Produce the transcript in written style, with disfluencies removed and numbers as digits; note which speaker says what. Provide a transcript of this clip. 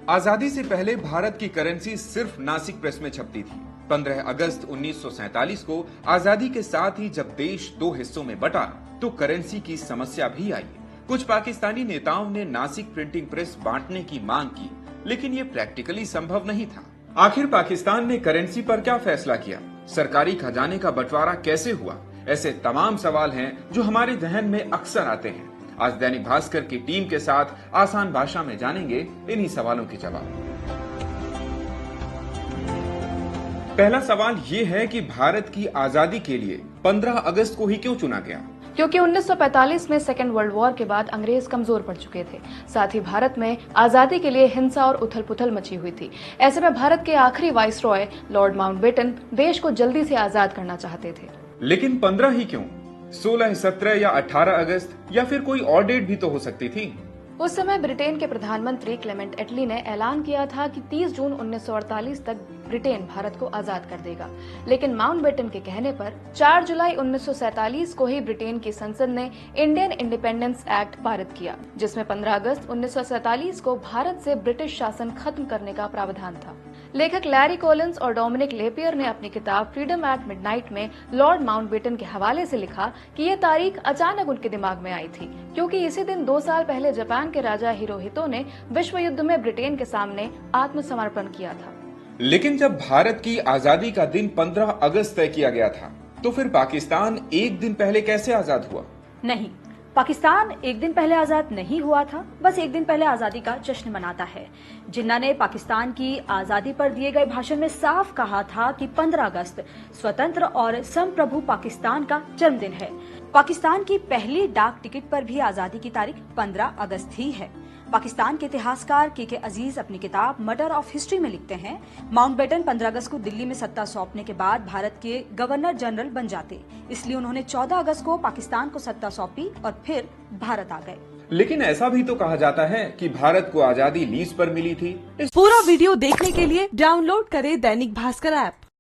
Speaker 1: आजादी से पहले भारत की करेंसी सिर्फ नासिक प्रेस में छपती थी। 15 अगस्त 1947 को आजादी के साथ ही जब देश दो हिस्सों में बटा तो करेंसी की समस्या भी आई। कुछ पाकिस्तानी नेताओं ने नासिक प्रिंटिंग प्रेस बांटने की मांग की, लेकिन ये प्रैक्टिकली संभव नहीं था। आखिर पाकिस्तान ने करेंसी पर क्या फैसला किया? सरकारी खजाने का बंटवारा कैसे हुआ? ऐसे तमाम सवाल हैं जो हमारे जहन में अक्सर आते हैं। आज दैनिक भास्कर की टीम के साथ आसान भाषा में जानेंगे इन्हीं सवालों के जवाब। पहला सवाल ये है कि भारत की आजादी के लिए 15 अगस्त को ही क्यों चुना गया?
Speaker 2: क्योंकि 1945 में सेकेंड वर्ल्ड वॉर के बाद अंग्रेज कमजोर पड़ चुके थे। साथ ही भारत में आजादी के लिए हिंसा और उथल पुथल मची हुई थी। ऐसे में भारत के आखिरी वाइसरॉय लॉर्ड माउंटबेटन देश को जल्दी से आजाद करना चाहते थे।
Speaker 1: लेकिन 15 ही क्यों? 16, 17 या 18 अगस्त या फिर कोई और डेट भी तो हो सकती थी।
Speaker 2: उस समय ब्रिटेन के प्रधानमंत्री क्लेमेंट एटली ने ऐलान किया था कि 30 जून 1948 तक ब्रिटेन भारत को आजाद कर देगा। लेकिन माउंटबेटन के कहने पर 4 जुलाई 1947 को ही ब्रिटेन की संसद ने इंडियन इंडिपेंडेंस एक्ट पारित किया, जिसमें 15 अगस्त 1947 को भारत से ब्रिटिश शासन खत्म करने का प्रावधान था। लेखक लैरी कॉलिंस और डोमिनिक लेपियर ने अपनी किताब फ्रीडम एट मिडनाइट में लॉर्ड माउंटबेटन के हवाले से लिखा कि यह तारीख अचानक उनके दिमाग में आई थी, क्योंकि इसी दिन 2 साल पहले जापान के राजा हिरोहितो ने विश्व युद्ध में ब्रिटेन के सामने आत्मसमर्पण किया था।
Speaker 1: लेकिन जब भारत की आजादी का दिन 15 अगस्त तय किया गया था, तो फिर पाकिस्तान एक दिन पहले कैसे आजाद हुआ?
Speaker 3: नहीं, पाकिस्तान एक दिन पहले आजाद नहीं हुआ था, बस एक दिन पहले आजादी का जश्न मनाता है। जिन्ना ने पाकिस्तान की आजादी पर दिए गए भाषण में साफ कहा था कि 15 अगस्त स्वतंत्र और संप्रभु पाकिस्तान का जन्मदिन है। पाकिस्तान की पहली डाक टिकट पर भी आजादी की तारीख 15 अगस्त ही है। पाकिस्तान के इतिहासकार के अजीज अपनी किताब मर्डर ऑफ हिस्ट्री में लिखते हैं, माउंटबेटन 15 अगस्त को दिल्ली में सत्ता सौंपने के बाद भारत के गवर्नर जनरल बन जाते, इसलिए उन्होंने 14 अगस्त को पाकिस्तान को सत्ता सौंपी और फिर भारत आ गए।
Speaker 1: लेकिन ऐसा भी तो कहा जाता है कि भारत को आजादी लीज पर मिली थी।
Speaker 4: पूरा वीडियो देखने के लिए डाउनलोड करें दैनिक भास्कर ऐप।